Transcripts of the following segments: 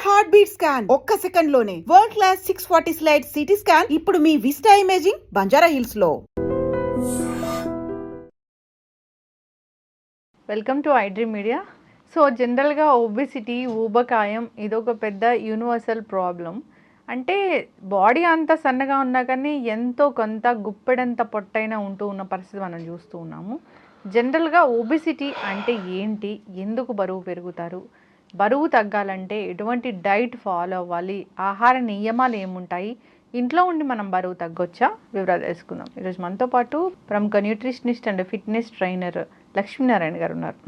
Heart beat scan ఒక్క second లోనే world class 640 slide CT scan ఇప్పుడు మీ విస్టా ఇమేజింగ్ బంజారా హిల్స్ లో. Welcome to iDream media. So జనరల్గా obesity ఊబకాయం ఇదొక పెద్ద యూనివర్సల్ ప్రాబ్లం. అంటే బాడీ అంత సన్నగా ఉన్నా కానీ ఎంతో కొంత గుప్పెడంత పొట్టైనా ఉంటూ ఉన్న పరిస్థితి మనం చూస్తూ ఉన్నాము. జనరల్గా ఒబెసిటీ అంటే ఏంటి, ఎందుకు బరువు పెరుగుతారు, బరువు తగ్గాలంటే ఎటువంటి డైట్ ఫాలో అవ్వాలి, ఆహార నియమాలు ఏముంటాయి, ఇంట్లో ఉండి మనం బరువు తగ్గొచ్చా, వివరాలు తెలుసుకుందాం. ఈరోజు మనతో పాటు ప్రముఖ nutritionist and fitness trainer Lakshminarayana గారు ఉన్నారు.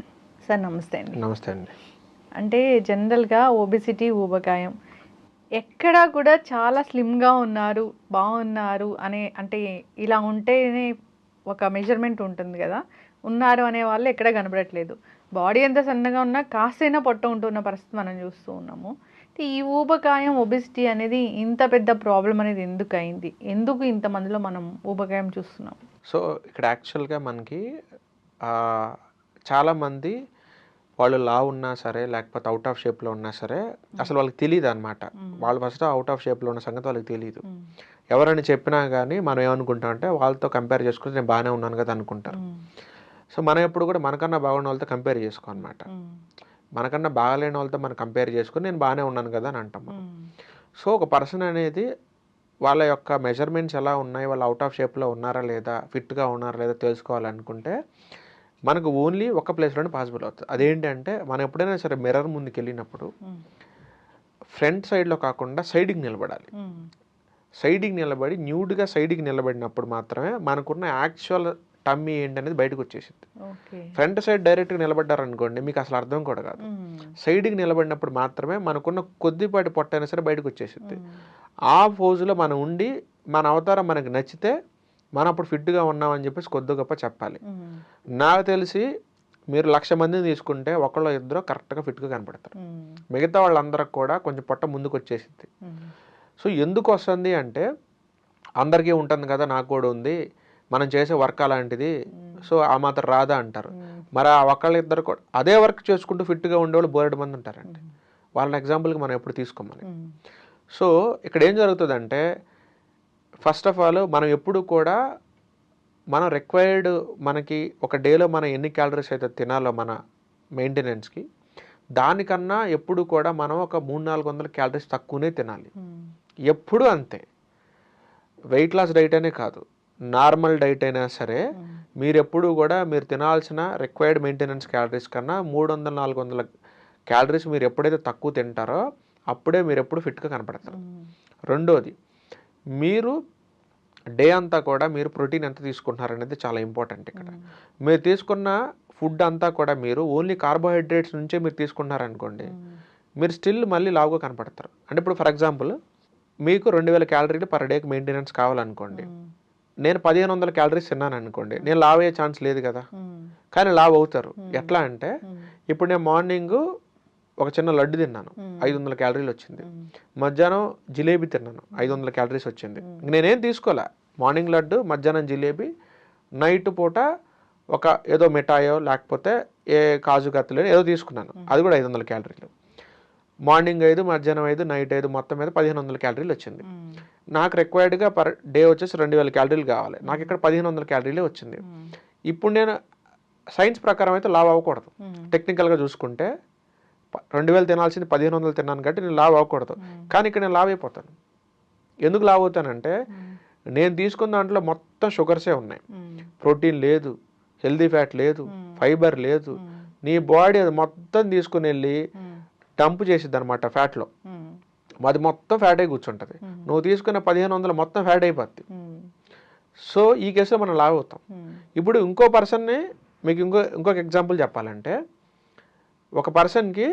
సార్ నమస్తే అండి. నమస్తే అండి. అంటే జనరల్గా ఒబెసిటీ ఊబకాయం ఎక్కడా కూడా చాలా స్లిమ్గా ఉన్నారు, బాగున్నారు అంటే ఇలా ఉంటేనే ఒక మెజర్మెంట్ ఉంటుంది కదా, ఉన్నారు అనే వాళ్ళు ఎక్కడ కనబడట్లేదు. బాడీ ఎంత సన్నగా ఉన్నా కాస్తైనా పొట్ట ఉంటున్న పరిస్థితి మనం చూస్తూ ఉన్నాము. ఈ ఊబకాయం ఒబెసిటీ అనేది ఇంత పెద్ద ప్రాబ్లం అనేది ఎందుకు అయింది, ఎందుకు ఇంతమందిలో మనం ఊబకాయం చూస్తున్నాం? సో ఇక్కడ యాక్చువల్గా మనకి చాలామంది వాళ్ళు లావు ఉన్నా సరే లేకపోతే అవుట్ ఆఫ్ షేప్లో ఉన్నా సరే అసలు వాళ్ళకి తెలియదు అనమాట. వాళ్ళు ఫస్ట్ అవుట్ ఆఫ్ షేప్లో ఉన్న సంగతి వాళ్ళకి తెలియదు. ఎవరైనా చెప్పినా కానీ మనం ఏమనుకుంటాం అంటే వాళ్ళతో కంపేర్ చేసుకుంటే నేను బాగానే ఉన్నాను కదా అనుకుంటారు. సో మనం ఎప్పుడు కూడా మనకన్నా బాగున్న వాళ్ళతో కంపేర్ చేసుకో అనమాట. మనకన్నా బాగాలేని వాళ్ళతో మనం కంపేర్ చేసుకుని నేను బాగానే ఉన్నాను కదా అని అంటాం మనం. సో ఒక పర్సన్ అనేది వాళ్ళ యొక్క మెజర్మెంట్స్ ఎలా ఉన్నాయి, వాళ్ళు అవుట్ ఆఫ్ షేప్లో ఉన్నారా లేదా, ఫిట్గా ఉన్నారా లేదా తెలుసుకోవాలనుకుంటే మనకు ఓన్లీ ఒక ప్లేస్లోనే పాసిబుల్ అవుతుంది. అదేంటంటే మనం ఎప్పుడైనా సరే మిర్రర్ ముందుకు వెళ్ళినప్పుడు ఫ్రంట్ సైడ్లో కాకుండా సైడ్కి నిలబడాలి. సైడ్కి నిలబడి న్యూడ్గా సైడ్కి నిలబడినప్పుడు మాత్రమే మనకున్న యాక్చువల్ టమ్మీ ఏంటనేది బయటకు వచ్చేసింది. ఫ్రంట్ సైడ్ డైరెక్ట్గా నిలబడ్డారనుకోండి మీకు అసలు అర్థం కూడా కాదు. సైడ్కి నిలబడినప్పుడు మాత్రమే మనకున్న కొద్దిపాటి పొట్ట అయినా సరే బయటకు వచ్చేసింది. ఆ పోజులో మనం ఉండి మన అవతారం మనకు నచ్చితే మనం అప్పుడు ఫిట్గా ఉన్నామని చెప్పేసి కొద్ది గొప్ప చెప్పాలి. నాకు తెలిసి మీరు 1,00,000 మందిని తీసుకుంటే ఒకళ్ళు ఇద్దరు కరెక్ట్గా ఫిట్గా కనపడతారు. మిగతా వాళ్ళందరికి కూడా కొంచెం పొట్ట ముందుకు వచ్చేసింది. సో ఎందుకు వస్తుంది అంటే అందరికీ ఉంటుంది కదా, నాకు కూడా ఉంది, మనం చేసే వర్క్ అలాంటిది, సో ఆ మాత్రం రాదా అంటారు. మరి ఆ ఒకళ్ళిద్దరు కూడా అదే వర్క్ చేసుకుంటూ ఫిట్గా ఉండేవాళ్ళు బోలెడు మంది ఉంటారండి. వాళ్ళని ఎగ్జాంపుల్కి మనం ఎప్పుడు తీసుకోమని. సో ఇక్కడ ఏం జరుగుతుందంటే ఫస్ట్ ఆఫ్ ఆల్ మనం ఎప్పుడు కూడా మనం రిక్వైర్డ్ మనకి ఒక డేలో మనం ఎన్ని క్యాలరీస్ అయితే తినాలో మన మెయింటెనెన్స్కి, దానికన్నా ఎప్పుడు కూడా మనం ఒక 300-400 క్యాలరీస్ తక్కువనే తినాలి. ఎప్పుడు అంతే. వెయిట్ లాస్ డైట్ అనే కాదు, నార్మల్ డైట్ అయినా సరే మీరు ఎప్పుడు కూడా మీరు తినాల్సిన రిక్వైర్డ్ మెయింటెనెన్స్ క్యాలరీస్ కన్నా 300-400 క్యాలరీస్ మీరు ఎప్పుడైతే తక్కువ తింటారో అప్పుడే మీరు ఎప్పుడు ఫిట్గా కనపడతారు. రెండోది, మీరు డే అంతా కూడా మీరు ప్రోటీన్ ఎంత తీసుకుంటున్నారు అనేది చాలా ఇంపార్టెంట్. ఇక్కడ మీరు తీసుకున్న ఫుడ్ అంతా కూడా మీరు ఓన్లీ కార్బోహైడ్రేట్స్ నుంచే మీరు తీసుకుంటున్నారనుకోండి, మీరు స్టిల్ మళ్ళీ లావుగా కనపడతారు. అంటే ఇప్పుడు ఫర్ ఎగ్జాంపుల్ మీకు 2,000 క్యాలరీలు పర్ డేకి మెయింటెనెన్స్ కావాలనుకోండి, నేను 1,500 క్యాలరీస్ తిన్నాను అనుకోండి, నేను లావ్ అయ్యే ఛాన్స్ లేదు కదా, కానీ లావ్ అవుతారు. ఎట్లా అంటే ఇప్పుడు నేను మార్నింగ్ ఒక చిన్న లడ్డు తిన్నాను, 500 క్యాలరీలు వచ్చింది. మధ్యాహ్నం జిలేబీ తిన్నాను, 500 క్యాలరీస్ వచ్చింది. నేనేం తీసుకోలే, మార్నింగ్ లడ్డు, మధ్యాహ్నం జిలేబీ, నైట్ పూట ఒక ఏదో మిఠాయో లేకపోతే ఏ కాజు కత్తులు ఏదో తీసుకున్నాను, అది కూడా 500 క్యాలరీలు. మార్నింగ్ 5, మధ్యాహ్నం 5, నైట్ 5, మొత్తం మీద 1,500 క్యాలరీలు వచ్చింది. నాకు రిక్వైర్డ్గా పర్ డే వచ్చేసి 2,000 క్యాలరీలు కావాలి, నాకు ఇక్కడ 1,500 క్యాలరీలే వచ్చింది. ఇప్పుడు నేను సైన్స్ ప్రకారం అయితే లావ్ అవ్వకూడదు. టెక్నికల్గా చూసుకుంటే 2,000 తినాల్సింది 1,500 తిన్నాను కాబట్టి నేను లావ్ అవ్వకూడదు, కానీ ఇక్కడ నేను లావ్ అయిపోతాను. ఎందుకు లావ్ అవుతానంటే నేను తీసుకున్న దాంట్లో మొత్తం షుగర్సే ఉన్నాయి, ప్రోటీన్ లేదు, హెల్దీ ఫ్యాట్ లేదు, ఫైబర్ లేదు. నీ బాడీ అది మొత్తం తీసుకుని వెళ్ళి డంప్ చేసిద్ది అనమాట ఫ్యాట్లో, అది మొత్తం ఫ్యాట్ అయి కూర్చుంటుంది. నువ్వు తీసుకున్న 1,500 మొత్తం ఫ్యాట్ అయిపోద్ది. సో ఈ కేసులో మనం లావ్ అవుతాం. ఇప్పుడు ఇంకో పర్సన్ని మీకు ఇంకొక ఎగ్జాంపుల్ చెప్పాలంటే, ఒక పర్సన్కి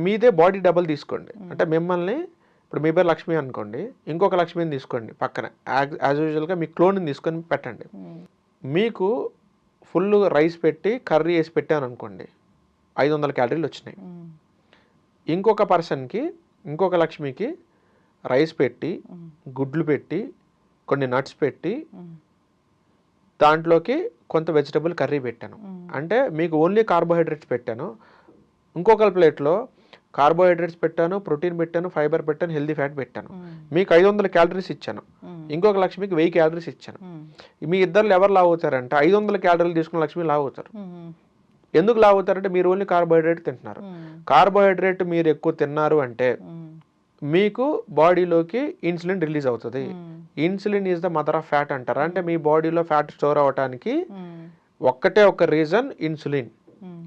మీదే బాడీ డబుల్ తీసుకోండి. అంటే మిమ్మల్ని ఇప్పుడు మీ పేరు లక్ష్మి అనుకోండి, ఇంకొక లక్ష్మిని తీసుకోండి పక్కన, యాజ్ యూజువల్గా మీ క్లోన్ని తీసుకొని పెట్టండి. మీకు ఫుల్ రైస్ పెట్టి కర్రీ వేసి పెట్టాను అనుకోండి, 500 క్యాలరీలు వచ్చినాయి. ఇంకొక పర్సన్కి, ఇంకొక లక్ష్మికి రైస్ పెట్టి, గుడ్లు పెట్టి, కొన్ని నట్స్ పెట్టి, దాంట్లోకి కొంత వెజిటబుల్ కర్రీ పెట్టాను. అంటే మీకు ఓన్లీ కార్బోహైడ్రేట్స్ పెట్టాను. ఇంకొక ప్లేట్లో కార్బోహైడ్రేట్స్ పెట్టాను, ప్రోటీన్ పెట్టాను, ఫైబర్ పెట్టాను, హెల్దీ ఫ్యాట్ పెట్టాను. మీకు 500 క్యాలరీస్ ఇచ్చాను, ఇంకొక లక్ష్మికి 1000 క్యాలరీస్ ఇచ్చాను. మీ ఇద్దరు ఎవరు లావు అవుతారంటే 500 క్యాలరీలు తీసుకున్న లక్ష్మి లావు అవుతారు. ఎందుకు లావు అవుతారంటే మీరు ఓన్లీ కార్బోహైడ్రేట్ తింటున్నారు. కార్బోహైడ్రేట్ మీరు ఎక్కువ తిన్నారు అంటే మీకు బాడీలోకి ఇన్సులిన్ రిలీజ్ అవుతుంది. Insulin is the mother of fat అంటారు. అంటే మీ బాడీలో ఫ్యాట్ స్టోర్ అవ్వడానికి ఒక్కటే ఒక రీజన్ ఇన్సులిన్.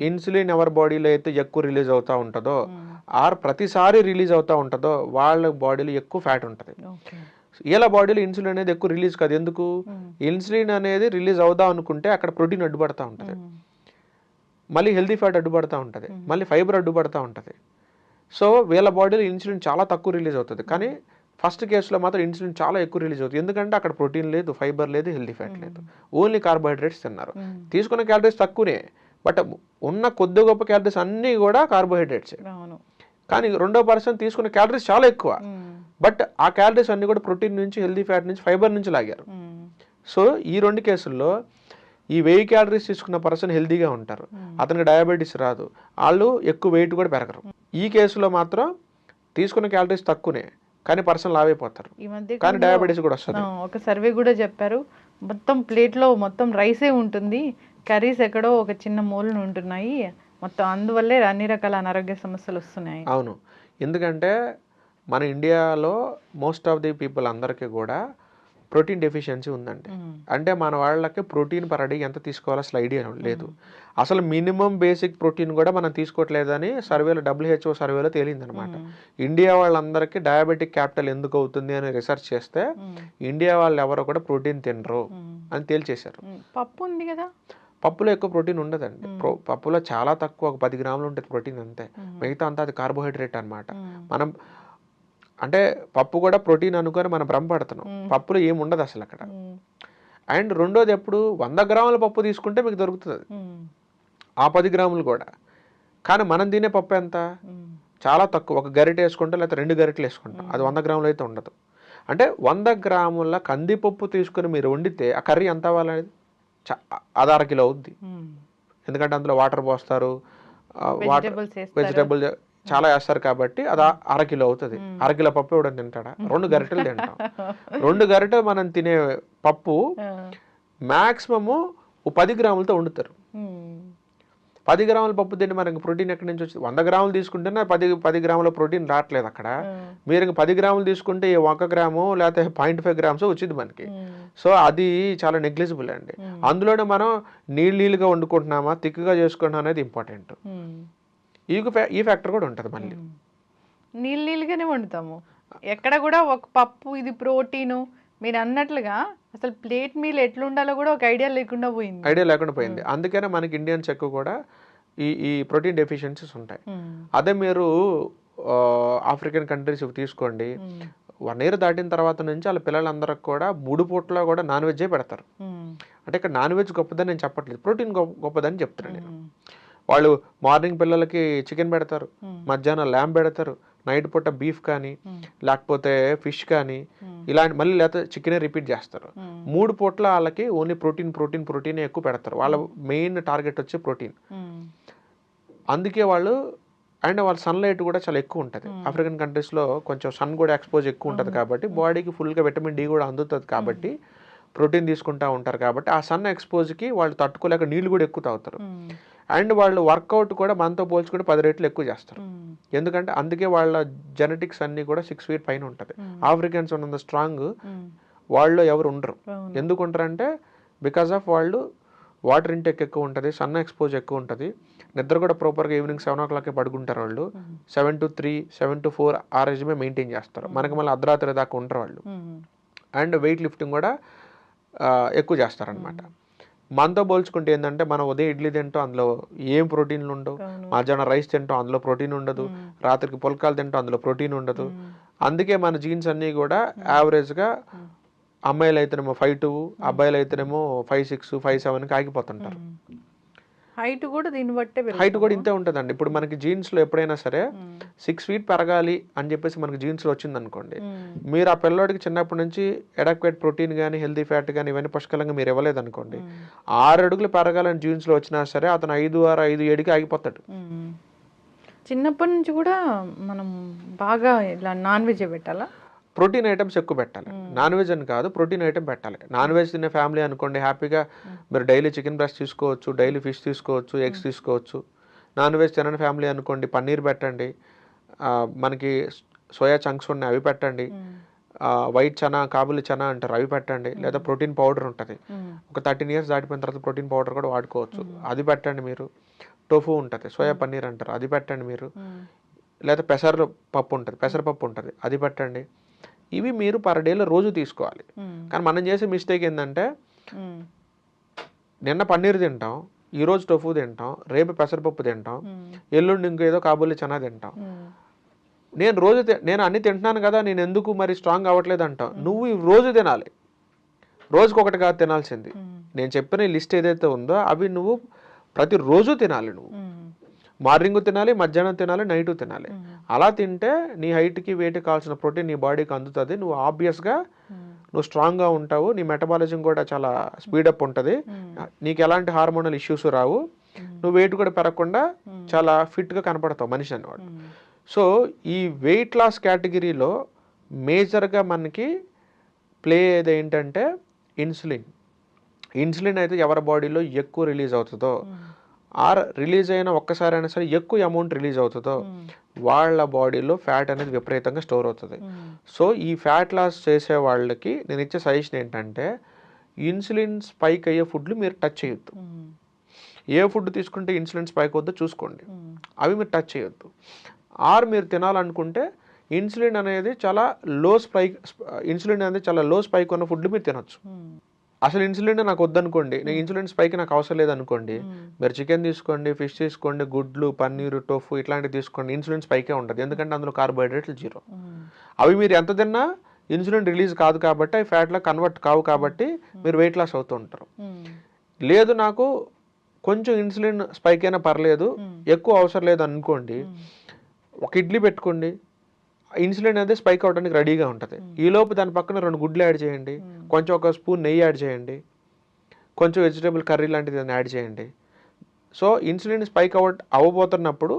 ఇన్సులిన్ ఎవరి బాడీలో అయితే ఎక్కువ రిలీజ్ అవుతూ ఉంటుందో ఆర్ ప్రతిసారి రిలీజ్ అవుతూ ఉంటుందో వాళ్ళ బాడీలో ఎక్కువ ఫ్యాట్ ఉంటుంది. వీళ్ళ బాడీలో ఇన్సులిన్ అనేది ఎక్కువ రిలీజ్ కాదు. ఎందుకు? ఇన్సులిన్ అనేది రిలీజ్ అవుదాం అనుకుంటే అక్కడ ప్రోటీన్ అడ్డుపడతా ఉంటుంది, మళ్ళీ హెల్దీ ఫ్యాట్ అడ్డుపడతా ఉంటుంది, మళ్ళీ ఫైబర్ అడ్డుపడతా ఉంటుంది. సో వీళ్ళ బాడీలో ఇన్సులిన్ చాలా తక్కువ రిలీజ్ అవుతుంది. కానీ ఫస్ట్ కేసులో మాత్రం ఇన్సులిన్ చాలా ఎక్కువ రిలీజ్ అవుతుంది. ఎందుకంటే అక్కడ ప్రోటీన్ లేదు, ఫైబర్ లేదు, హెల్దీ ఫ్యాట్ లేదు, ఓన్లీ కార్బోహైడ్రేట్స్ తిన్నారు. తీసుకున్న క్యాలరీస్ తక్కువనే, బట్ ఉన్న కొద్ది గొప్ప క్యాలరీస్ అన్నీ కూడా కార్బోహైడ్రేట్స్. కానీ రెండో పర్సన్ తీసుకున్న క్యాలరీస్ చాలా ఎక్కువ, బట్ ఆ క్యాలరీస్ అన్ని కూడా ప్రోటీన్ నుంచి, హెల్దీ ఫ్యాట్ నుంచి, ఫైబర్ నుంచి లాగారు. సో ఈ రెండు కేసుల్లో ఈ 1000 క్యాలరీస్ తీసుకున్న పర్సన్ హెల్దీగా ఉంటారు, అతనికి డయాబెటీస్ రాదు, వాళ్ళు ఎక్కువ వెయిట్ కూడా పెరగరు. ఈ కేసులో మాత్రం తీసుకున్న క్యాలరీస్ తక్కువనే కానీ పర్సన్ లావ్ అయిపోతారు, కానీ డయాబెటీస్ కూడా వస్తుంది. ఒక సర్వే కూడా చెప్పారు, మొత్తం ప్లేట్లో మొత్తం రైసే ఉంటుంది, కర్రీస్ ఎక్కడో ఒక చిన్న మూలన ఉంటున్నాయి, మొత్తం అందువల్లే అన్ని రకాల అనారోగ్య సమస్యలు వస్తున్నాయి. అవును, ఎందుకంటే మన ఇండియాలో మోస్ట్ ఆఫ్ ది పీపుల్ అందరికీ కూడా ప్రోటీన్ డెఫిషియన్సీ ఉందండి. అంటే మన వాళ్ళకి ప్రోటీన్ పర్ డే ఎంత తీసుకోవాలో అసలు ఐడియా లేదు. అసలు మినిమం బేసిక్ ప్రోటీన్ కూడా మనం తీసుకోవట్లేదని సర్వేలో, WHO సర్వేలో తేలిందనమాట. ఇండియా వాళ్ళందరికీ డయాబెటిక్ క్యాపిటల్ ఎందుకు అవుతుంది అని రీసెర్చ్ చేస్తే ఇండియా వాళ్ళు ఎవరో కూడా ప్రోటీన్ తినరు అని తేల్చేశారు. పప్పు ఉంది కదా, పప్పులో ఎక్కువ ప్రోటీన్ ఉండదండి. పప్పులో చాలా తక్కువ, ఒక 10 గ్రాములు ఉంటుంది ప్రోటీన్ అంతే, మిగతా అంతా అది కార్బోహైడ్రేట్ అనమాట. మనం అంటే పప్పు కూడా ప్రోటీన్ అనుకొని మనం భ్రమపడుతున్నాం, పప్పులో ఏమి ఉండదు అసలు అక్కడ. అండ్ రెండోది, ఎప్పుడు 100 గ్రాముల పప్పు తీసుకుంటే మీకు దొరుకుతుంది ఆ 10 గ్రాములు కూడా. కానీ మనం తినే పప్పు ఎంత? చాలా తక్కువ, ఒక గరిటె వేసుకుంటాం లేకపోతే 2 గరిటెలు వేసుకుంటాం, అది 100 గ్రాములు అయితే ఉండదు. అంటే 100 గ్రాముల కందిపప్పు తీసుకుని మీరు వండితే ఆ కర్రీ ఎంత అవ్వాలనేది అది 1/2 కిలో అవుద్ది. ఎందుకంటే అందులో వాటర్ పోస్తారు, వెజిటబుల్ చాలా వేస్తారు కాబట్టి అది 1/2 కిలో అవుతుంది. 1/2 కిలో పప్పు ఇవ్వడం తింటాడా? 2 గరిటెలు తింటాం. 2 గరిటెలు మనం తినే పప్పు మ్యాక్సిమము 10 గ్రాములతో వండుతారు. 10 గ్రాముల పప్పు తింటే మనకి ప్రోటీన్ ఎక్కడి నుంచి వచ్చింది? 100 గ్రాములు తీసుకుంటేనే 10 గ్రాముల ప్రోటీన్ రావట్లేదు అక్కడ. మీరు ఇంక 10 గ్రాములు తీసుకుంటే 1 గ్రాము లేకపోతే 0.5 గ్రామ్స్ వచ్చింది మనకి. సో అది చాలా నెగ్లిజిబుల్ అండి. అందులోనే మనం నీళ్ళుగా వండుకుంటున్నామా, థిక్గా చేసుకుంటున్నాం అనేది ఇంపార్టెంట్. ఈ ఫ్యాక్టర్ కూడా ఉంటుంది. మళ్ళీ నీళ్ళుగానే వండుతాము, ఎక్కడ కూడా ఒక పప్పు ఇది ప్రోటీను మీరు అన్నట్లుగా అసలు ప్లేట్ మీల్ ఎట్లుండాలో కూడా ఒక ఐడియా లేకుండా పోయింది. అందుకనే మనకి ఇండియన్స్ ఎక్కువ కూడా ఈ ప్రోటీన్ డెఫిషియన్సీస్ ఉంటాయి. అదే మీరు ఆఫ్రికన్ కంట్రీస్ తీసుకోండి, 1 year దాటిన తర్వాత నుంచి వాళ్ళ పిల్లలందరికి కూడా 3 పూట్ల కూడా నాన్ వెజ్జే పెడతారు. అంటే ఇక్కడ నాన్ వెజ్ గొప్పదని నేను చెప్పట్లేదు, ప్రోటీన్ గొప్పదని చెప్తున్నాను నేను. వాళ్ళు మార్నింగ్ పిల్లలకి చికెన్ పెడతారు, మధ్యాహ్నం ల్యాంబ్ పెడతారు, నైట్ పూట బీఫ్ కానీ లేకపోతే ఫిష్ కానీ ఇలాంటి, మళ్ళీ లేకపోతే చికెనే రిపీట్ చేస్తారు. 3 పూట్ల వాళ్ళకి ఓన్లీ ప్రోటీన్ ఎక్కువ పెడతారు. వాళ్ళ మెయిన్ టార్గెట్ వచ్చి ప్రోటీన్. అందుకే వాళ్ళు అండ్ వాళ్ళ సన్లైట్ కూడా చాలా ఎక్కువ ఉంటుంది. ఆఫ్రికన్ కంట్రీస్లో కొంచెం సన్ కూడా ఎక్స్పోజ్ ఎక్కువ ఉంటుంది కాబట్టి బాడీకి ఫుల్గా విటమిన్ డి కూడా అందుతుంది కాబట్టి ప్రోటీన్ తీసుకుంటూ ఉంటారు. కాబట్టి ఆ సన్ ఎక్స్పోజ్కి వాళ్ళు తట్టుకోలేక నీళ్ళు కూడా ఎక్కువ తాగుతారు. అండ్ వాళ్ళు వర్కౌట్ కూడా మనతో పోల్చుకుంటే 10 రెట్లు ఎక్కువ చేస్తారు. ఎందుకంటే అందుకే వాళ్ళ జెనెటిక్స్ అన్నీ కూడా 6 feet పైన ఉంటుంది. ఆఫ్రికన్స్ ఉన్నంత స్ట్రాంగ్ వాళ్ళు ఎవరు ఉండరు. ఎందుకు ఉంటారంటే బికాస్ ఆఫ్ వాళ్ళు వాటర్ ఇంటేక్ ఎక్కువ ఉంటుంది, సన్ ఎక్స్పోజ్ ఎక్కువ ఉంటుంది, నిద్ర కూడా ప్రాపర్గా ఈవినింగ్ 7 o'clock పడుకుంటారు వాళ్ళు. 7 to 3, 7 to 4 ఆ రెజిమే మెయింటైన్ చేస్తారు. మనకి మళ్ళీ అర్ధరాత్రి దాకా ఉంటారు వాళ్ళు. అండ్ వెయిట్ లిఫ్టింగ్ కూడా ఎక్కువ చేస్తారనమాట. మనతో పోల్చుకుంటే ఏంటంటే మనం ఉదయం ఇడ్లీ తింటాం, అందులో ఏం ప్రోటీన్లు ఉండవు. మధ్యాహ్నం రైస్ తింటాం, అందులో ప్రోటీన్ ఉండదు. రాత్రికి పుల్కాలు తింటాం, అందులో ప్రోటీన్ ఉండదు. అందుకే మన జీన్స్ అన్నీ కూడా యావరేజ్గా అమ్మాయిలు అయితేనేమో 5'2", అబ్బాయిలు అయితేనేమో 5'6", 5'7" ఆగిపోతుంటారు. హైట్ కూడా దీన్ని బట్టే హైట్ కూడా ఇంతే ఉంటుందండి. ఇప్పుడు మనకి జీన్స్లో ఎప్పుడైనా సరే 6 feet పెరగాలి అని చెప్పేసి మనకి జీన్స్లో వచ్చింది అనుకోండి, మీరు ఆ పిల్లోడికి చిన్నప్పటి నుంచి అడాక్వేట్ ప్రోటీన్ కానీ హెల్దీ ఫ్యాట్ కానీ ఇవన్నీ పుష్కలంగా మీరు ఇవ్వలేదు అనుకోండి, 6 అడుగులు పెరగాలని జీన్స్లో వచ్చినా సరే అతను 5'6", 5'7" ఆగిపోతాడు. చిన్నప్పటి నుంచి కూడా మనం బాగా ఇలా నాన్ వెజ్ పెట్టాలా? ప్రోటీన్ ఐటమ్స్ ఎక్కువ పెట్టాలి. నాన్ వెజ్ అని కాదు, ప్రోటీన్ ఐటమ్ పెట్టాలి. నాన్ వెజ్ తినే ఫ్యామిలీ అనుకోండి, హ్యాపీగా మీరు డైలీ చికెన్ బ్రెస్ట్ తీసుకోవచ్చు, డైలీ ఫిష్ తీసుకోవచ్చు, ఎగ్స్ తీసుకోవచ్చు. నాన్ వెజ్ తినని ఫ్యామిలీ అనుకోండి, పన్నీర్ పెట్టండి, మనకి సోయా చంక్స్ ఉన్నాయి అవి పెట్టండి, వైట్ చనా కాబులి చనా అంటారు అవి పెట్టండి, లేదా ప్రోటీన్ పౌడర్ ఉంటుంది, ఒక 13 years దాటిపోయిన తర్వాత ప్రోటీన్ పౌడర్ కూడా వాడుకోవచ్చు, అది పెట్టండి మీరు. టోఫు ఉంటుంది, సోయా పన్నీర్ అంటారు అది పెట్టండి మీరు, లేదా పెసరపప్పు ఉంటుంది, పెసరపప్పు ఉంటుంది అది పెట్టండి. ఇవి మీరు పర్ డేలో రోజు తీసుకోవాలి. కానీ మనం చేసే మిస్టేక్ ఏంటంటే నిన్న పన్నీర్ తింటాం, ఈరోజు టోఫు తింటాం, రేపు పెసరపప్పు తింటాం, ఎల్లుండి ఇంకేదో కాబూలి చనా తింటాం. నేను అన్ని తింటున్నాను కదా, నేను ఎందుకు మరి స్ట్రాంగ్ అవ్వట్లేదు అంటాం. నువ్వు రోజు తినాలి, రోజుకి ఒకటి కాదు తినాల్సింది. నేను చెప్పిన లిస్ట్ ఏదైతే ఉందో అవి నువ్వు ప్రతిరోజు తినాలి. నువ్వు మార్నింగ్ తినాలి, మధ్యాహ్నం తినాలి, నైట్ తినాలి. అలా తింటే నీ హైట్కి వెయిట్కి కావాల్సిన ప్రోటీన్ నీ బాడీకి అందుతుంది. నువ్వు ఆబ్వియస్గా నువ్వు స్ట్రాంగ్గా ఉంటావు, నీ మెటబాలిజం కూడా చాలా స్పీడప్ ఉంటుంది, నీకు ఎలాంటి హార్మోనల్ ఇష్యూస్ రావు, నువ్వు వెయిట్ కూడా పెరగకుండా చాలా ఫిట్గా కనపడతావు మనిషి అన్నవాడు. సో ఈ వెయిట్ లాస్ కేటగిరీలో మేజర్గా మనకి ప్లే అయ్యేది ఏంటంటే ఇన్సులిన్. ఇన్సులిన్ అయితే ఎవరి బాడీలో ఎక్కువ రిలీజ్ అవుతుందో, ఆర్ రిలీజ్ అయిన ఒక్కసారైనా సరే ఎక్కువ అమౌంట్ రిలీజ్ అవుతుందో వాళ్ళ బాడీలో ఫ్యాట్ అనేది విపరీతంగా స్టోర్ అవుతుంది. సో ఈ ఫ్యాట్ లాస్ చేసే వాళ్ళకి నేను ఇచ్చే సజెషన్ ఏంటంటే ఇన్సులిన్ స్పైక్ అయ్యే ఫుడ్లు మీరు టచ్ చేయొద్దు. ఏ ఫుడ్ తీసుకుంటే ఇన్సులిన్ స్పైక్ అవుద్దో చూసుకోండి, అవి మీరు టచ్ చేయొద్దు. ఆర్ మీరు తినాలనుకుంటే ఇన్సులిన్ అనేది చాలా లో స్పైక్ ఉన్న ఫుడ్ మీరు తినొచ్చు. అసలు ఇన్సులిన్ నాకు వద్దనుకోండి, నేను ఇన్సులిన్ స్పైక్ నాకు అవసరం లేదనుకోండి, మీరు చికెన్ తీసుకోండి, ఫిష్ తీసుకోండి, గుడ్లు, పన్నీరు, టోఫు ఇట్లాంటివి తీసుకోండి, ఇన్సులిన్ స్పైకే ఉంటుంది. ఎందుకంటే అందులో కార్బోహైడ్రేట్లు 0. అవి మీరు ఎంత తిన్నా ఇన్సులిన్ రిలీజ్ కాదు కాబట్టి అవి ఫ్యాట్లో కన్వర్ట్ కావు కాబట్టి మీరు వెయిట్ లాస్ అవుతూ ఉంటారు. లేదు నాకు కొంచెం ఇన్సులిన్ స్పైక్ అయినా పర్లేదు, ఎక్కువ అవసరం లేదు అనుకోండి, ఒక ఇడ్లీ పెట్టుకోండి, ఇన్సులిన్ అనేది స్పైక్ అవడానికి రెడీగా ఉంటుంది. ఈలోపు దాని పక్కన 2 గుడ్లు యాడ్ చేయండి, కొంచెం ఒక స్పూన్ నెయ్యి యాడ్ చేయండి, కొంచెం వెజిటేబుల్ కర్రీ లాంటిది యాడ్ చేయండి. సో ఇన్సులిన్ స్పైక్ అవ్వబోతున్నప్పుడు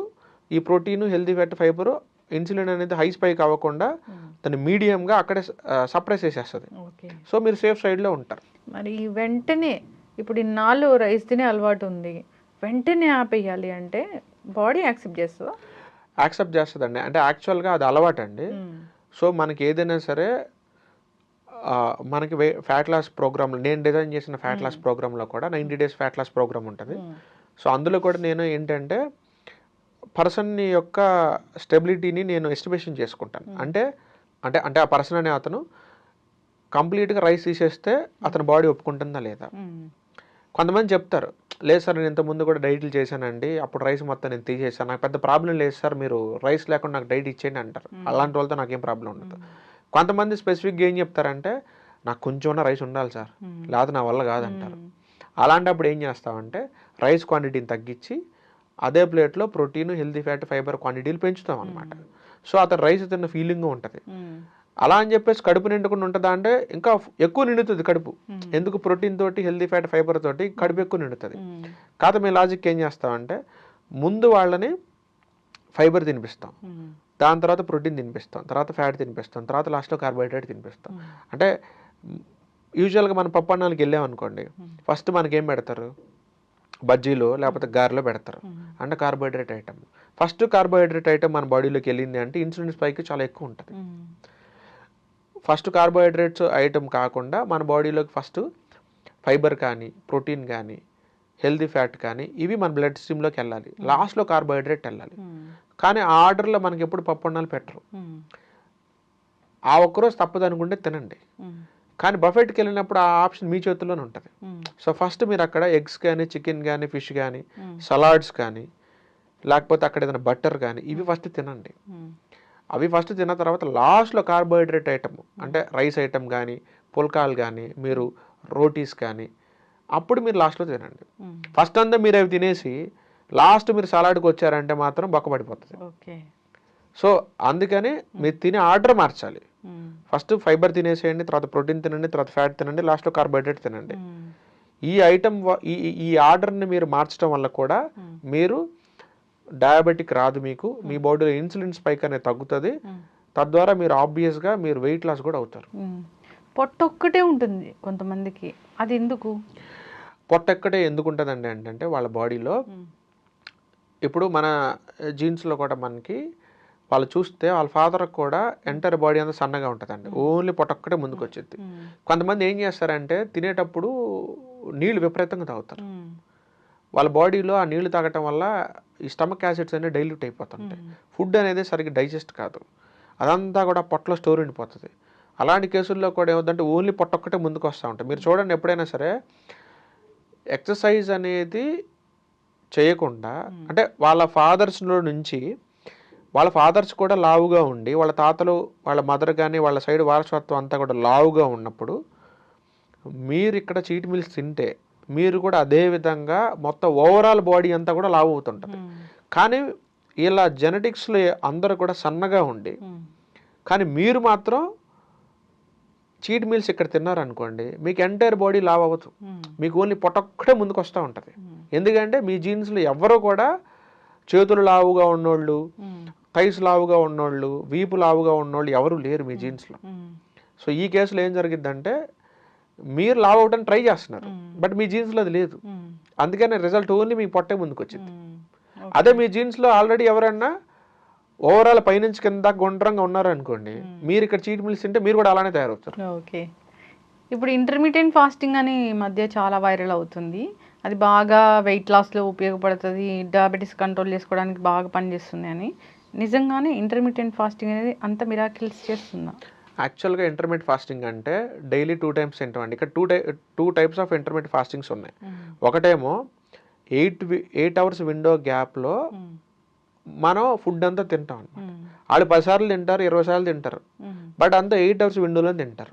ఈ protein, healthy fat, fibre insulin అనేది హై స్పైక్ అవ్వకుండా దాన్ని మీడియంగా అక్కడే సప్రెస్ చేసేస్తుంది. సో మీరు సేఫ్ సైడ్లో ఉంటారు. మరి వెంటనే ఇప్పుడు ఇన్నాళ్ళు రైస్ తినే అలవాటు ఉంది, వెంటనే ఆపేయాలి అంటే బాడీ యాక్సెప్ట్ చేస్తుందా? యాక్సెప్ట్ చేస్తుందండి. అంటే యాక్చువల్గా అది అలవాటు అండి. సో మనకి ఏదైనా సరే మనకి ఫ్యాట్ లాస్ ప్రోగ్రామ్లో నేను డిజైన్ చేసిన ఫ్యాట్ లాస్ ప్రోగ్రాంలో కూడా 90 days ఫ్యాట్ లాస్ ప్రోగ్రామ్ ఉంటుంది. సో అందులో కూడా నేను ఏంటంటే పర్సన్ యొక్క స్టెబిలిటీని నేను ఎస్టిమేషన్ చేసుకుంటాను. అంటే అంటే అంటే ఆ పర్సన్ అనే అతను కంప్లీట్గా రైస్ తీసేస్తే అతని బాడీ ఒప్పుకుంటుందా లేదా. కొంతమంది చెప్తారు, లేదు సార్ నేను ఇంతకుముందు కూడా డైట్లు చేశానండి, అప్పుడు రైస్ మొత్తం నేను తీసేసాను, నాకు పెద్ద ప్రాబ్లం లేదు సార్, మీరు రైస్ లేకుండా నాకు డైట్ ఇచ్చేయండి అంటారు. అలాంటి వాళ్ళతో నాకేం ప్రాబ్లం ఉండదు. కొంతమంది స్పెసిఫిక్గా ఏం చెప్తారంటే నాకు కొంచెం రైస్ ఉండాలి సార్, లేదా నా వల్ల కాదంటారు. అలాంటప్పుడు ఏం చేస్తామంటే రైస్ క్వాంటిటీని తగ్గించి అదే ప్లేట్లో ప్రోటీన్, హెల్తీ ఫ్యాట్, ఫైబర్ క్వాంటిటీలు పెంచుతాం అనమాట. సో అతను రైస్ తిన్న ఫీలింగ్ ఉంటుంది. అలా అని చెప్పేసి కడుపు నిండుకుండా ఉంటుందా అంటే ఇంకా ఎక్కువ నిండుతుంది కడుపు. ఎందుకు? ప్రోటీన్ తోటి, హెల్తీ ఫ్యాట్, ఫైబర్ తోటి కడుపు ఎక్కువ నిండుతుంది. కాదు మీ లాజిక్ ఏం చేస్తామంటే ముందు వాళ్ళని ఫైబర్ తినిపిస్తాం, దాని తర్వాత ప్రోటీన్ తినిపిస్తాం, తర్వాత ఫ్యాట్ తినిపిస్తాం, తర్వాత లాస్ట్లో కార్బోహైడ్రేట్ తినిపిస్తాం. అంటే యూజువల్గా మన పప్పు అన్నానికి వెళ్ళామనుకోండి, ఫస్ట్ మనకేం పెడతారు? బజ్జీలు లేకపోతే గారెలో పెడతారు, అంటే carbohydrate item. First carbohydrate item మన బాడీలోకి వెళ్ళింది అంటే ఇన్సులిన్ స్పైక్ చాలా ఎక్కువ ఉంటుంది. ఫస్ట్ కార్బోహైడ్రేట్స్ ఐటమ్ కాకుండా మన బాడీలోకి ఫస్ట్ ఫైబర్ కానీ, ప్రోటీన్ కానీ, హెల్తీ ఫ్యాట్ కానీ ఇవి మన బ్లడ్ స్ట్రీమ్లోకి వెళ్ళాలి, లాస్ట్లో కార్బోహైడ్రేట్ వెళ్ళాలి. కానీ ఆ ఆర్డర్లో మనకి ఎప్పుడు పప్పు అన్నాలు పెట్టరు. ఆ ఒక్కరోజు తప్పదు అనుకుంటే తినండి, కానీ బఫెట్కి వెళ్ళినప్పుడు ఆ ఆప్షన్ మీ చేతుల్లోనే ఉంటుంది. సో ఫస్ట్ మీరు అక్కడ ఎగ్స్ కానీ, చికెన్ కానీ, ఫిష్ కానీ, సలాడ్స్ కానీ, లేకపోతే అక్కడ ఏదైనా బటర్ కానీ ఇవి ఫస్ట్ తినండి. అవి ఫస్ట్ తిన్న తర్వాత లాస్ట్లో కార్బోహైడ్రేట్ ఐటమ్ అంటే రైస్ ఐటమ్ కానీ, పుల్కాలు కానీ, మీరు రోటీస్ కానీ అప్పుడు మీరు లాస్ట్లో తినండి. ఫస్ట్ అంతా మీరు అవి తినేసి లాస్ట్ మీరు సలాడ్కి వచ్చారంటే మాత్రం బొక్కబడిపోతుంది. సో అందుకని మీరు తినే ఆర్డర్ మార్చాలి. ఫస్ట్ ఫైబర్ తినేసేయండి, తర్వాత ప్రోటీన్ తినండి, తర్వాత ఫ్యాట్ తినండి, లాస్ట్లో కార్బోహైడ్రేట్ తినండి. ఈ ఐటమ్ ఈ ఆర్డర్ని మీరు మార్చడం వల్ల కూడా మీరు డయాబెటిక్ రాదు మీకు, మీ బాడీలో ఇన్సులిన్ స్పైక్ అనేది తగ్గుతుంది, తద్వారా మీరు ఆబ్వియస్గా మీరు వెయిట్ లాస్ కూడా అవుతారు. పొట్ట ఒక్కటే ఉంటుంది కొంతమందికి, అది ఎందుకు? పొట్ట ఎక్కడే ఎందుకు ఉంటుందండి అంటే వాళ్ళ బాడీలో ఇప్పుడు మన జీన్స్లో కూడా మనకి వాళ్ళు చూస్తే వాళ్ళ ఫాదర్కి కూడా ఎంటైర్ బాడీ అంతా సన్నగా ఉంటుందండి, ఓన్లీ పొట్ట ఒక్కటే ముందుకు వచ్చింది. కొంతమంది ఏం చేస్తారంటే తినేటప్పుడు నీళ్ళు విపరీతంగా తాగుతారు, వాళ్ళ బాడీలో ఆ నీళ్లు తాగటం వల్ల ఈ స్టమక్ యాసిడ్స్ అనేవి డైల్యూట్ అయిపోతుంటాయి, ఫుడ్ అనేది సరిగ్గా డైజెస్ట్ కాదు, అదంతా కూడా పొట్టలో స్టోర్ ఉండిపోతుంది. అలాంటి కేసుల్లో కూడా ఏమవుతుందంటే ఓన్లీ పొట్ట ఒక్కటే ముందుకు వస్తూ ఉంటాయి. మీరు చూడండి, ఎప్పుడైనా సరే ఎక్సర్సైజ్ అనేది చేయకుండా, అంటే వాళ్ళ ఫాదర్స్లో నుంచి వాళ్ళ ఫాదర్స్ కూడా లావుగా ఉండి వాళ్ళ తాతలు వాళ్ళ మదర్ కానీ వాళ్ళ సైడ్ వారసత్వం అంతా కూడా లావుగా ఉన్నప్పుడు మీరు ఇక్కడ చీట్ మీల్స్ తింటే మీరు కూడా అదే విధంగా మొత్తం ఓవరాల్ బాడీ అంతా కూడా లావు అవుతుంటుంది. కానీ ఇలా జెనెటిక్స్లో అందరూ కూడా సన్నగా ఉండి కానీ మీరు మాత్రం చీట్ మీల్స్ ఇక్కడ తిన్నారనుకోండి, మీకు ఎంటైర్ బాడీ లావ్ అవ్వచ్చు, మీకు ఓన్లీ పొట్టొక్కటే ముందుకు వస్తూ ఉంటుంది. ఎందుకంటే మీ జీన్స్లో ఎవరో కూడా చేతులు లావుగా ఉన్నోళ్ళు, థైస్ లావుగా ఉన్నోళ్ళు, వీపు లావుగా ఉన్నోళ్ళు ఎవరు లేరు మీ జీన్స్లో. సో ఈ కేసులో ఏం జరిగిద్దంటే మీరు లావ్ అవడానికి ట్రై చేస్తున్నారు, బట్ మీ జీన్స్లో అది లేదు, అందుకనే రిజల్ట్ ఓన్లీ మీ పొట్టే ముందుకు వచ్చింది. అదే మీ జీన్స్లో ఆల్రెడీ ఎవరన్నా ఓవరాల్ పైనుంచి కింద గుండ్రంగా ఉన్నారనుకోండి, మీరు ఇక్కడ చీట్ మీల్స్ తింటే మీరు కూడా అలానే తయారవుతారు. ఓకే, ఇప్పుడు ఇంటర్మీడియట్ ఫాస్టింగ్ అని ఈ మధ్య చాలా వైరల్ అవుతుంది, అది బాగా వెయిట్ లాస్లో ఉపయోగపడుతుంది, డయాబెటీస్ కంట్రోల్ చేసుకోవడానికి బాగా పనిచేస్తుంది అని. నిజంగానే ఇంటర్మీడియట్ ఫాస్టింగ్ అనేది అంత మిరాకిల్స్ చేస్తుందా? యాక్చువల్గా ఇంటర్మీడియట్ ఫాస్టింగ్ అంటే డైలీ 2 times తింటామండి. ఇక్కడ two types of intermediate fastings ఉన్నాయి. ఒకటేమో 8 hours విండో గ్యాప్లో మనం ఫుడ్ అంతా తింటాం అనమాట. వాళ్ళు 10 సార్లు తింటారు, 20 సార్లు తింటారు, బట్ అంతా 8 hours విండోలో తింటారు.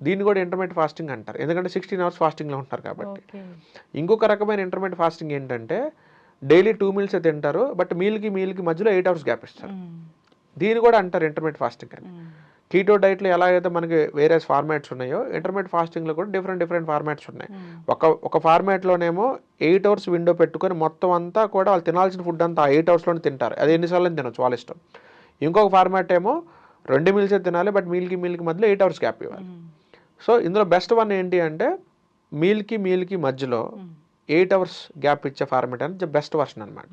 దీన్ని కూడా ఇంటర్మీడియట్ ఫాస్టింగ్ అంటారు, ఎందుకంటే 16 hours ఫాస్టింగ్లో ఉంటారు కాబట్టి. ఇంకొక రకమైన ఇంటర్మీడియట్ ఫాస్టింగ్ ఏంటంటే డైలీ 2 meals తింటారు, బట్ మీల్కి మధ్యలో 8 hours గ్యాప్ ఇస్తారు. దీన్ని కూడా అంటారు ఇంటర్మీడియట్ ఫాస్టింగ్ అని. కీటో డైట్లో ఎలా అయితే మనకి వేరే ఫార్మాట్స్ ఉన్నాయో, ఇంటర్మీడియట్ ఫాస్టింగ్లో కూడా డిఫరెంట్ ఫార్మాట్స్ ఉన్నాయి. ఒక ఫార్మాట్లోనేమో 8 hours విండో పెట్టుకొని మొత్తం అంతా కూడా వాళ్ళు తినాల్సిన ఫుడ్ అంతా 8 hours తింటారు, అది ఎన్నిసార్లు తినొచ్చు వాళ్ళ ఇష్టం. ఇంకొక ఫార్మాట్ ఏమో 2 meals తినాలి, బట్ మీల్కి మధ్యలో 8 hours గ్యాప్ ఇవ్వాలి. సో ఇందులో బెస్ట్ వన్ ఏంటి అంటే మీల్కి మధ్యలో 8 hours గ్యాప్ ఇచ్చే ఫార్మాట్ అనేది బెస్ట్ వర్షన్ అనమాట.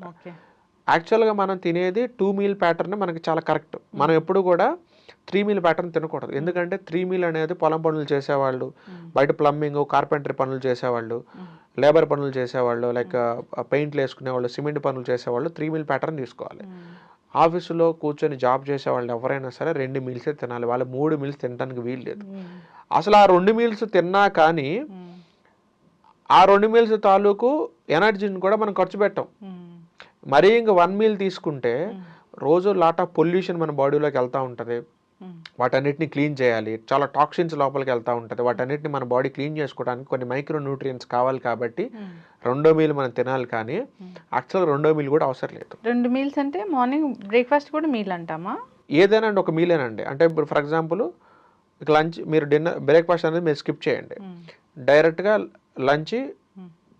యాక్చువల్గా మనం తినేది 2 meal ప్యాటర్న్ మనకి చాలా కరెక్ట్. మనం ఎప్పుడు కూడా 3 meal ప్యాటర్న్ తినకూడదు, ఎందుకంటే 3 meal అనేది పొలం పనులు చేసేవాళ్ళు, బయట ప్లంబింగ్ కార్పెంటరీ పనులు చేసేవాళ్ళు, లేబర్ పనులు చేసేవాళ్ళు, లైక్ పెయింట్లు వేసుకునేవాళ్ళు, సిమెంట్ పనులు చేసేవాళ్ళు 3 meal ప్యాటర్న్ తీసుకోవాలి. ఆఫీసులో కూర్చొని జాబ్ చేసేవాళ్ళు ఎవరైనా సరే 2 meals తినాలి, వాళ్ళు 3 meals తినడానికి వీలు లేదు. అసలు ఆ 2 meals తిన్నా కానీ ఆ 2 meals తాలూకు ఎనర్జీని కూడా మనం ఖర్చు పెట్టాం. మరీ ఇంక 1 meal తీసుకుంటే రోజు లాట్ ఆఫ్ పొల్యూషన్ మన బాడీలోకి వెళ్తూ ఉంటుంది, వాటన్నిటిని క్లీన్ చేయాలి, చాలా టాక్సిన్స్ లోపలికి వెళ్తూ ఉంటుంది, వాటన్నిటిని మన బాడీ క్లీన్ చేసుకోవడానికి కొన్ని మైక్రో న్యూట్రియంట్స్ కావాలి, కాబట్టి 2వ మీల్ మనం తినాలి. కానీ యాక్చువల్గా 2వ మీల్ కూడా అవసరం లేదు. 2 meals అంటే మార్నింగ్ బ్రేక్ఫాస్ట్ కూడా మీల్ అంటామా? ఏదైనా అండి ఒక మీలేనండి. అంటే ఇప్పుడు ఫర్ ఎగ్జాంపుల్ లంచ్ మీరు బ్రేక్ఫాస్ట్ అనేది మీరు స్కిప్ చేయండి, డైరెక్ట్గా లంచ్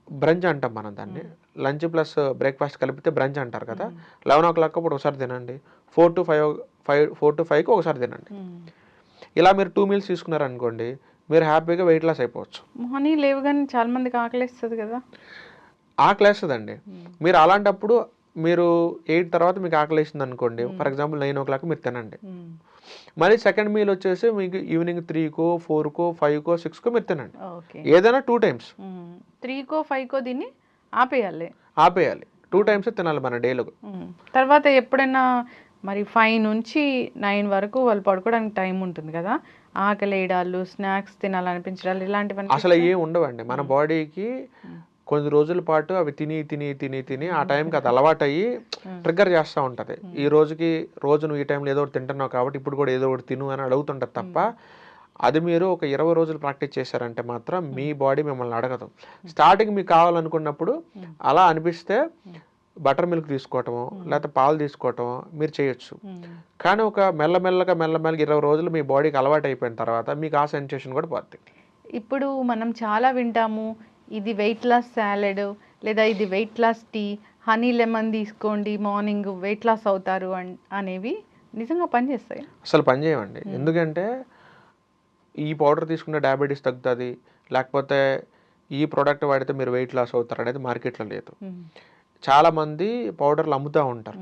బ్రంచ్ అంటాం మనం దాన్ని, లంచ్ ప్లస్ బ్రేక్ఫాస్ట్ కలిపితే బ్రంచ్ అంటారు కదా. 11 o'clock అప్పుడు ఒకసారి తినండి, 4 to 5కి ఒకసారి తినండి. ఇలా మీరు 2 meals తీసుకున్నారనుకోండి, మీరు హ్యాపీగా వెయిట్ లాస్ అయిపోవచ్చు. మార్నింగ్ లేవగానే చాలా మందికి ఆకలిస్తుంది కదా. ఆకలేస్తుందండి. మీరు అలాంటప్పుడు మీరు 8 తర్వాత మీకు ఆకలేసింది అనుకోండి, ఫర్ ఎగ్జాంపుల్ 9 o'clock మీరు తినండి. మళ్ళీ సెకండ్ మీల్ వచ్చేసి మీకు ఈవినింగ్ 3కో 4కో 5కో 6కో మీరు తినండి, ఏదైనా 2 times. 3కో 5కో దీన్ని ఆపేయాలి 2 times తినాలి మన డేలో. తర్వాత ఎప్పుడైనా మరి 5 నుంచి 9 వరకు వాళ్ళు పడుకోవడానికి టైం ఉంటుంది కదా, ఆకలి వేయడాలు, స్నాక్స్ తినాలనిపించడాలు ఇలాంటివన్నీ అసలు ఏం ఉండవండి. మన బాడీకి కొన్ని రోజుల పాటు అవి తిని ఆ టైంకి అది అలవాటు అయ్యి ట్రిగ్గర్ చేస్తూ ఉంటుంది. రోజు నువ్వు ఈ టైంలో ఏదో ఒకటి తింటున్నావు కాబట్టి ఇప్పుడు కూడా ఏదో ఒకటి తిను అని అడుగుతుంటుంది తప్ప, అది మీరు ఒక 20 రోజులు ప్రాక్టీస్ చేశారంటే మాత్రం మీ బాడీ మిమ్మల్ని అడగదు. స్టార్టింగ్ మీకు కావాలనుకున్నప్పుడు అలా అనిపిస్తే బటర్ మిల్క్ తీసుకోవటమో లేకపోతే పాలు తీసుకోవటమో మీరు చేయొచ్చు. కానీ ఒక మెల్లమెల్లగా 20 రోజులు మీ బాడీకి అలవాటు అయిపోయిన తర్వాత మీకు ఆ సెన్సేషన్ కూడా పోతుంది. ఇప్పుడు మనం చాలా వింటాము, ఇది వెయిట్ లాస్ సాలెడ్ లేదా ఇది weight loss tea, honey lemon తీసుకోండి మార్నింగ్ వెయిట్ లాస్ అవుతారు అనేవి నిజంగా పనిచేస్తాయి? అసలు పని చేయమండి. ఎందుకంటే ఈ పౌడర్ తీసుకుంటే డయాబెటీస్ తగ్గుతుంది, లేకపోతే ఈ ప్రోడక్ట్ వాడితే మీరు వెయిట్ లాస్ అవుతారు అనేది మార్కెట్లో లేదు. చాలామంది పౌడర్లు అమ్ముతూ ఉంటారు,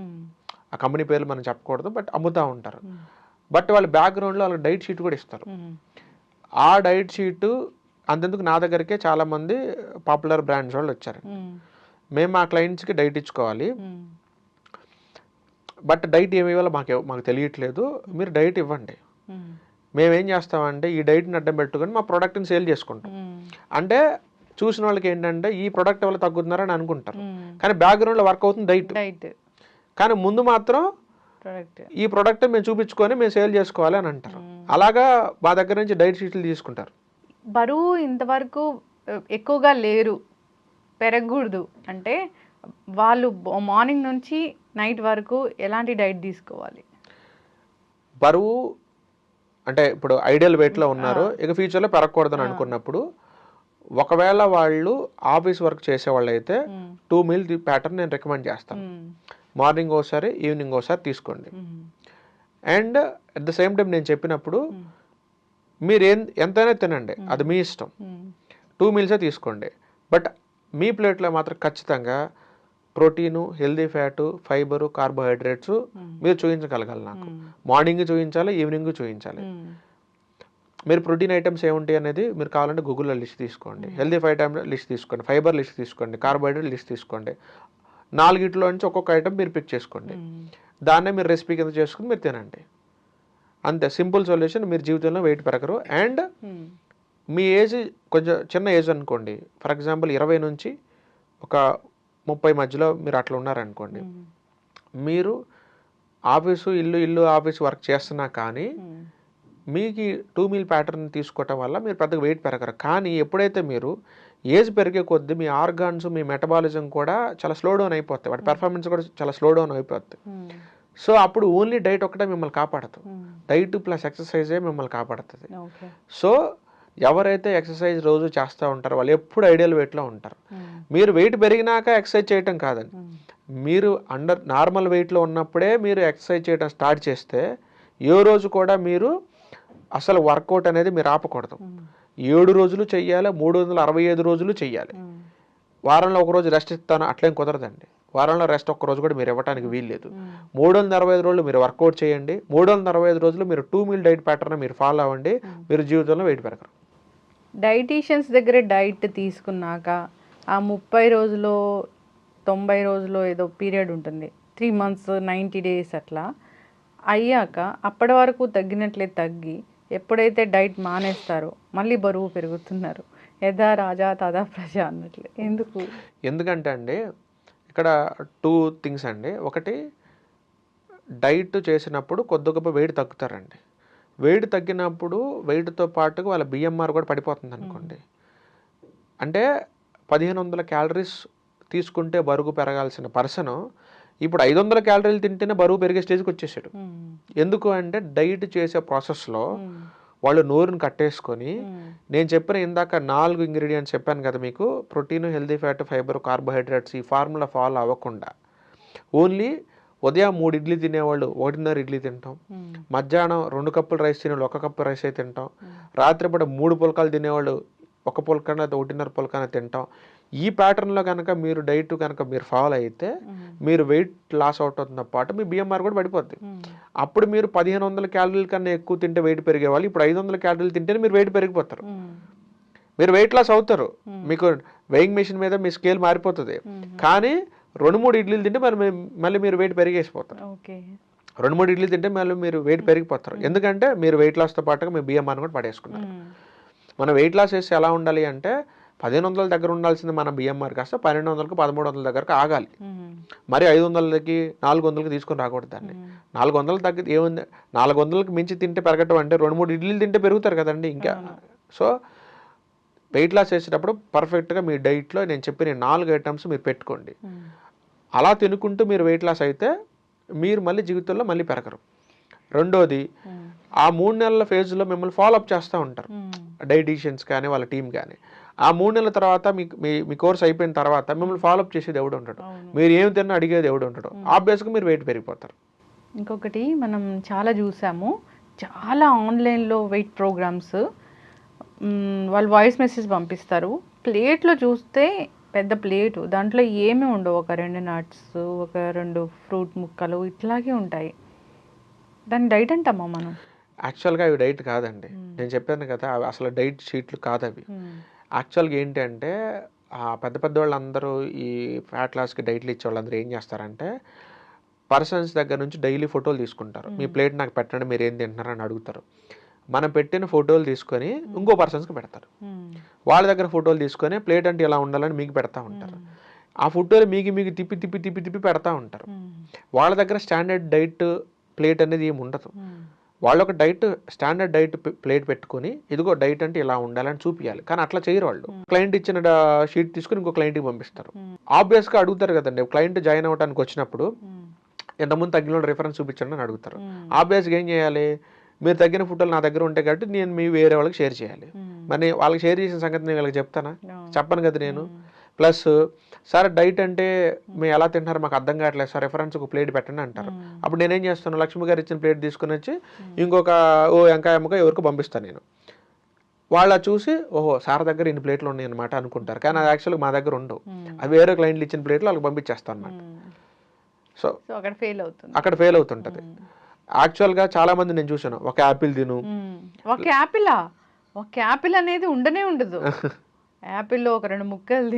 ఆ కంపెనీ పేర్లు మనం చెప్పకూడదు, బట్ అమ్ముతూ ఉంటారు. బట్ వాళ్ళ బ్యాక్గ్రౌండ్లో వాళ్ళకి డైట్ షీట్ కూడా ఇస్తారు. ఆ డైట్ షీటు అంతెందుకు నా దగ్గరికే చాలామంది పాపులర్ బ్రాండ్స్ వాళ్ళు వచ్చారు. మేము మా క్లయింట్స్కి డైట్ ఇచ్చుకోవాలి, బట్ డైట్ ఏమి ఇవ్వాలో మాకు తెలియట్లేదు, మీరు డైట్ ఇవ్వండి. మేమేం చేస్తామంటే ఈ డైట్ని అడ్డం పెట్టుకొని మా ప్రోడక్ట్ని సేల్ చేసుకుంటాం. అంటే చూసిన వాళ్ళకి ఏంటంటే ఈ ప్రోడక్ట్ వల్ల తగ్గుతున్నారని అనుకుంటారు, కానీ బ్యాక్గ్రౌండ్లో వర్క్ అవుతుంది డైట్. కానీ ముందు మాత్రం ఈ ప్రోడక్ట్ మేము చూపించుకొని మేము సేల్ చేసుకోవాలి అని అంటారు. అలాగా మా దగ్గర నుంచి డైట్ షీట్లు తీసుకుంటారు. బరువు ఇంతవరకు ఎక్కువగా లేరు, పెరగకూడదు అంటే వాళ్ళు మార్నింగ్ నుంచి నైట్ వరకు ఎలాంటి డైట్ తీసుకోవాలి? బరువు అంటే ఇప్పుడు ఐడియల్ వెయిట్లో ఉన్నారు, ఇక ఫ్యూచర్లో పెరగకూడదని అనుకున్నప్పుడు ఒకవేళ వాళ్ళు ఆఫీస్ వర్క్ చేసేవాళ్ళు అయితే 2 మీల్ ప్యాటర్న్ నేను రికమెండ్ చేస్తాను. మార్నింగ్ ఒకసారి ఈవినింగ్ ఒకసారి తీసుకోండి. And at the same time నేను చెప్పినప్పుడు మీరు ఎంతైనా తినండి, అది మీ ఇష్టం. 2 మీల్సే తీసుకోండి, బట్ మీ ప్లేట్లో మాత్రం ఖచ్చితంగా protein, healthy fat, fibre, carbohydrates మీరు చూపించగలగాలి. నాకు మార్నింగ్ చూపించాలి, ఈవినింగ్ చూపించాలి. మీరు ప్రోటీన్ ఐటమ్స్ ఏముంటాయి అనేది మీరు కావాలంటే గూగుల్లో లిస్ట్ తీసుకోండి, హెల్దీ ఐటమ్ లిస్ట్ తీసుకోండి, ఫైబర్ లిస్ట్ తీసుకోండి, కార్బోహైడ్రేట్ లిస్ట్ తీసుకోండి. 4 నుంచి ఒక్కొక్క ఐటమ్ మీరు పిక్ చేసుకోండి, దాన్నే మీరు రెసిపీ కింద చేసుకుని మీరు తినండి. అంతే, సింపుల్ సొల్యూషన్. మీరు జీవితంలో వెయిట్ పెరగరు. అండ్ మీ ఏజ్ కొంచెం చిన్న ఏజ్ అనుకోండి, ఫర్ ఎగ్జాంపుల్ 20 నుంచి ఒక 30 మధ్యలో మీరు అట్లా ఉన్నారనుకోండి, మీరు ఆఫీసు ఇల్లు ఆఫీసు వర్క్ చేస్తున్నా కానీ మీకు 2 మీల్ ప్యాటర్న్ తీసుకోవటం వల్ల మీరు పెద్దగా వెయిట్ పెరగరు. కానీ ఎప్పుడైతే మీరు ఏజ్ పెరిగే కొద్దీ మీ ఆర్గాన్స్, మీ మెటబాలిజం కూడా చాలా స్లో డౌన్ అయిపోతాయి, వాటి పెర్ఫార్మెన్స్ కూడా చాలా స్లో డౌన్ అయిపోతుంది. సో అప్పుడు ఓన్లీ డైట్ ఒకటే మిమ్మల్ని కాపాడదు, డైట్ ప్లస్ ఎక్సర్సైజే మిమ్మల్ని కాపాడుతుంది. సో ఎవరైతే ఎక్సర్సైజ్ రోజు చేస్తూ ఉంటారో వాళ్ళు ఎప్పుడు ఐడియల్ వెయిట్లో ఉంటారు. మీరు వెయిట్ పెరిగినాక ఎక్సర్సైజ్ చేయటం కాదండి, మీరు నార్మల్ వెయిట్లో ఉన్నప్పుడే మీరు ఎక్సర్సైజ్ చేయడం స్టార్ట్ చేస్తే ఏ రోజు కూడా మీరు అసలు వర్కౌట్ అనేది మీరు ఆపకూడదు. 7 రోజులు చెయ్యాలి, 365 రోజులు చెయ్యాలి. వారంలో ఒక రోజు రెస్ట్ ఇస్తాను అట్లేం కుదరదండి. వారంలో రెస్ట్ ఒక్క రోజు కూడా మీరు ఇవ్వడానికి వీల్లేదు. 365 రోజులు మీరు వర్కౌట్ చేయండి. 365 రోజులు మీరు 2 మీల్ డైట్ ప్యాటర్న్ మీరు ఫాలో అవ్వండి, మీరు జీవితంలో వెయిట్ పెరగరు. డైటీషియన్స్ దగ్గర డైట్ తీసుకున్నాక ఆ 30 రోజులు 90 రోజులు ఏదో పీరియడ్ ఉంటుంది, 3 months 90 days అట్లా అయ్యాక అప్పటి వరకు తగ్గినట్లే తగ్గి ఎప్పుడైతే డైట్ మానేస్తారో మళ్ళీ బరువు పెరుగుతున్నారు. యథా రాజా తదా ప్రజ అన్నట్లు. ఎందుకంటే అండి ఇక్కడ 2 things అండి. ఒకటి, డైట్ చేసినప్పుడు కొద్ది గొప్ప వెయిట్ తగ్గుతారండి. వెయిట్ తగ్గినప్పుడు వెయిట్తో పాటుగా వాళ్ళ బిఎంఆర్ కూడా పడిపోతుంది అనుకోండి. అంటే 1500 క్యాలరీస్ తీసుకుంటే బరువు పెరగాల్సిన పర్సన్ ఇప్పుడు 500 క్యాలరీలు తింటేనే బరువు పెరిగే స్టేజ్కి వచ్చేసాడు. ఎందుకు అంటే డైట్ చేసే ప్రాసెస్లో వాళ్ళు నోరుని కట్టేసుకొని, నేను చెప్పిన ఇందాక 4 ఇంగ్రీడియంట్స్ చెప్పాను కదా మీకు, protein, healthy fat, fibre, carbohydrates, ఈ ఫార్ములా ఫాలో అవ్వకుండా ఓన్లీ ఉదయం 3 ఇడ్లీ తినేవాళ్ళు 1.5 ఇడ్లీ తింటాం, మధ్యాహ్నం 2 కప్పులు రైస్ తినేవాళ్ళు 1 కప్పు రైస్ అయితే తింటాం, రాత్రిపూట 3 పుల్కాలు తినేవాళ్ళు 1 పుల్కన 1.5 పుల్కన తింటాం. ఈ ప్యాటర్న్లో కనుక మీరు డైట్ కనుక మీరు ఫాలో అయితే మీరు వెయిట్ లాస్ అవుతుందో పాటు మీ బిఎంఆర్ కూడా పడిపోద్ది. అప్పుడు మీరు 1500 క్యాలరీల కన్నా ఎక్కువ తింటే వెయిట్ పెరిగేవాళ్ళు ఇప్పుడు 500 క్యాలరీలు తింటేనే మీరు వెయిట్ పెరిగిపోతారు, మీరు వెయిట్ లాస్ అవుతారు. మీకు వెయింగ్ మెషిన్ మీద మీ స్కేల్ మారిపోతుంది. కానీ 2-3 ఇడ్లీలు తింటే మళ్ళీ మీరు వెయిట్ పెరిగేసిపోతారు. 2-3 ఇడ్లీలు తింటే మళ్ళీ మీరు వెయిట్ పెరిగిపోతారు. ఎందుకంటే మీరు వెయిట్ లాస్తో పాటుగా మీ బిఎంఆర్ని కూడా పడేసుకున్నారు. మనం వెయిట్ లాస్ చేసి ఎలా ఉండాలి అంటే 1500 దగ్గర ఉండాల్సింది మన బిఎంఆర్ కాస్త 1200కి 1300 దగ్గరకు ఆగాలి. మరి 500కి 400కి తీసుకొని రాకూడదు దాన్ని. 400 తగ్గి ఏముంది, 400కి మించి తింటే పెరగటం అంటే 2-3 ఇడ్లీలు తింటే పెరుగుతారు కదండి ఇంకా. సో వెయిట్ లాస్ చేసేటప్పుడు పర్ఫెక్ట్గా మీ డైట్లో నేను చెప్పిన 4 ఐటమ్స్ మీరు పెట్టుకోండి. అలా తినుకుంటూ మీరు వెయిట్ లాస్ అయితే మీరు మళ్ళీ జీవితంలో మళ్ళీ పెరగరు. రెండోది, ఆ 3 నెలల ఫేజ్లో మిమ్మల్ని ఫాలోఅప్ చేస్తూ ఉంటారు డైటీషియన్స్ కానీ వాళ్ళ టీం కానీ. ఆ 3 నెలల తర్వాత మీ కోర్స్ అయిపోయిన తర్వాత మిమ్మల్ని ఫాలోఅప్ చేసేది ఎవడు ఉంటాడు, మీరు ఏమి తిన్నా అడిగేది ఎవడు ఉంటాడు, ఆబ్వియస్గా మీరు వెయిట్ పెరిగిపోతారు. ఇంకొకటి మనం చాలా చూసాము, చాలా ఆన్లైన్లో వెయిట్ ప్రోగ్రామ్స్, వాళ్ళు వాయిస్ మెసేజ్ పంపిస్తారు, ప్లేట్లో చూస్తే పెద్ద ప్లేటు, దాంట్లో ఏమీ ఉండవు, ఒక 2 నట్స్, ఒక 2 ఫ్రూట్ ముక్కలు ఇట్లాగే ఉంటాయి. దాన్ని డైట్ అంటామా మనం? యాక్చువల్గా అవి డైట్ కాదండి, నేను చెప్పాను కదా అవి అసలు డైట్ షీట్లు కాదు అవి. యాక్చువల్గా ఏంటి అంటే పెద్ద పెద్ద వాళ్ళందరూ ఈ ఫ్యాట్ లాస్కి డైట్లు ఇచ్చే వాళ్ళందరూ ఏం చేస్తారంటే పర్సన్స్ దగ్గర నుంచి డైలీ ఫోటోలు తీసుకుంటారు, మీ ప్లేట్ నాకు పెట్టండి మీరు ఏం తింటున్నారు అని అడుగుతారు. మనం పెట్టిన ఫోటోలు తీసుకొని ఇంకో పర్సన్స్కి పెడతారు, వాళ్ళ దగ్గర ఫోటోలు తీసుకొని ప్లేట్ అంటే ఇలా ఉండాలని మీకు పెడతా ఉంటారు. ఆ ఫోటోలు మీకు తిప్పి తిప్పి తిప్పి తిప్పి పెడతా ఉంటారు. వాళ్ళ దగ్గర స్టాండర్డ్ డైట్ ప్లేట్ అనేది ఏమి ఉండదు. వాళ్ళు ఒక స్టాండర్డ్ డైట్ ప్లేట్ పెట్టుకొని ఇదిగో డైట్ అంటే ఇలా ఉండాలని చూపించాలి, కానీ అట్లా చేయరు వాళ్ళు. క్లయింట్ ఇచ్చిన షీట్ తీసుకుని ఇంకో క్లయింట్కి పంపిస్తారు. ఆబ్వియస్గా అడుగుతారు కదండి, క్లయింట్ జాయిన్ అవ్వడానికి వచ్చినప్పుడు ఎంతమంది తగ్గిన రిఫరెన్స్ చూపించండి అని అడుగుతారు. ఆబ్వియస్గా ఏం చేయాలి, మీరు తగ్గిన ఫోటోలు నా దగ్గర ఉంటాయి కాబట్టి నేను మీ వేరే వాళ్ళకి షేర్ చేయాలి. మరి వాళ్ళకి షేర్ చేసిన సంగతి నేను వీళ్ళకి చెప్తానా? చెప్పను కదా నేను. ప్లస్ సార్ డైట్ అంటే మేము ఎలా తింటున్నారు మాకు అర్థం కావట్లేదు సార్, రెఫరెన్స్ ఒక ప్లేట్ పెట్టండి అంటారు. అప్పుడు నేనేం చేస్తాను, లక్ష్మి గారు ఇచ్చిన ప్లేట్ తీసుకుని వచ్చి ఇంకొక వెంకాయ అమ్మక ఎవరికి పంపిస్తాను నేను. వాళ్ళ చూసి ఓహో సార్ దగ్గర ఇన్ని ప్లేట్లు ఉన్నాయి అనమాట అనుకుంటారు, కానీ అది యాక్చువల్గా మా దగ్గర ఉండవు, అవి వేరే క్లయింట్లు ఇచ్చిన ప్లేట్లు వాళ్ళకి పంపించేస్తాను అనమాట. సో అక్కడ ఫెయిల్ అవుతుంటుంది. యాక్చువల్గా చాలా మంది నేను చూసాను, ఒక యాపిల్ తిను, ఒక యాపిల్ అనేది ఉండనే ఉండదు, యాపిల్లో ఒక 2 ముక్కలు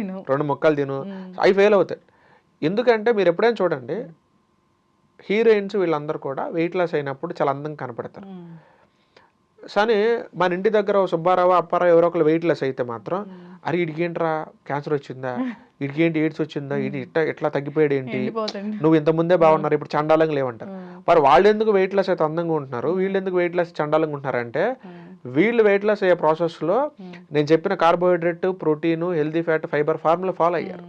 తిను, అవి ఫెయిల్ అవుతాయి. ఎందుకంటే మీరు ఎప్పుడైనా చూడండి హీరోయిన్స్ వీళ్ళందరూ కూడా వెయిట్ లాస్ అయినప్పుడు చాలా అందంగా కనపడతారు. కానీ మన ఇంటి దగ్గర సుబ్బారావు అప్పారావు ఎవరో ఒకరు వెయిట్ లెస్ అయితే మాత్రం అరే ఇడికేంట్రా క్యాన్సర్ వచ్చిందా, ఇడికేంటి ఎయిడ్స్ వచ్చిందా, ఇది ఇట్లా తగ్గిపోయాడు ఏంటి, నువ్వు ఇంత ముందే బాగున్నారు ఇప్పుడు చండాలంగా లేవంటారు. మరి వాళ్ళు ఎందుకు వెయిట్ లెస్ అయితే అందంగా ఉంటున్నారు, వీళ్ళు ఎందుకు వెయిట్ లెస్ చండాలంగా ఉంటున్నారంటే వీళ్ళు వెయిట్ లాస్ అయ్యే ప్రాసెస్లో నేను చెప్పిన carbohydrate, protein, healthy fat, fibre formula follow అయ్యారు.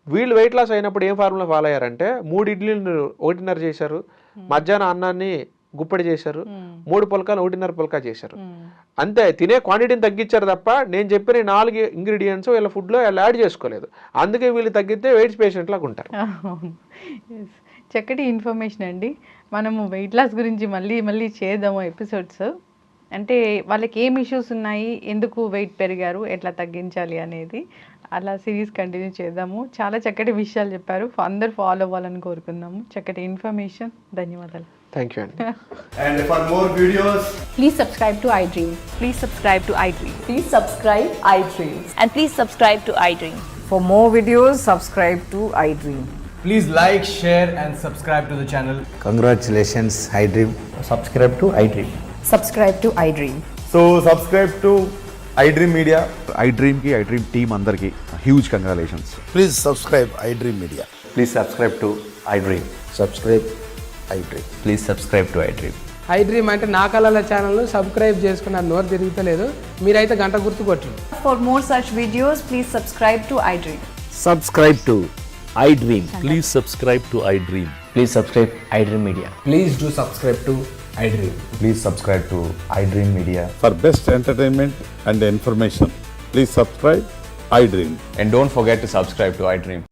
వీళ్ళు వెయిట్ లాస్ అయినప్పుడు ఏం ఫార్ములా ఫాలో అయ్యారంటే 3 ఇడ్లీలు 1.5 చేశారు, మధ్యాహ్నం అన్నాన్ని గుప్పడి చేశారు, 3 పుల్కాలు 1.5 పుల్కా చేశారు. అంతే, తినే క్వాంటిటీని తగ్గించారు తప్ప నేను చెప్పిన 4 ఇంగ్రీడియంట్స్ వీళ్ళ ఫుడ్లో వీళ్ళు యాడ్ చేసుకోలేదు. అందుకే వీళ్ళు తగ్గితే వెయిట్స్ పేషెంట్ లాగా ఉంటారు. చక్కటి ఇన్ఫర్మేషన్ అండి. మనము వెయిట్ లాస్ గురించి మళ్ళీ చేద్దాము ఎపిసోడ్స్. అంటే వాళ్ళకి ఏం ఇష్యూస్ ఉన్నాయి, ఎందుకు వెయిట్ పెరిగారు, ఎట్లా తగ్గించాలి అనేది అలా సిరీస్ కంటిన్యూ చేద్దాము. చాలా చక్కటి విషయాలు చెప్పారు, అందరు ఫాలో అవ్వాలని కోరుకుందాము. చక్కటి ఇన్ఫర్మేషన్, ధన్యవాదాలు. థ్యాంక్ యూ అండి. And for more videos, Please subscribe to iDream. Please subscribe to iDream. Please subscribe iDream. And please subscribe to iDream. For more videos, subscribe to iDream. please like, share and subscribe to the channel. Congratulations, iDream. Subscribe to iDream. Subscribe to iDream. So subscribe to iDream Media. iDream ki iDream team andarki huge congratulations. Please subscribe iDream Media. Please subscribe to iDream. Subscribe iDream. Please subscribe to iDream. iDream అంటే నా కళల channel subscribe చేసుకున్న నోరు తిరుగుతలేదు, మీరైతే గంట గుర్తు కొట్టండి. For more such videos, please subscribe to iDream. Subscribe to iDream. Please subscribe to iDream. Please subscribe iDream Media. Please do subscribe to iDream. Please subscribe to iDream Media. For best entertainment and information, please subscribe iDream. And don't forget to subscribe to iDream.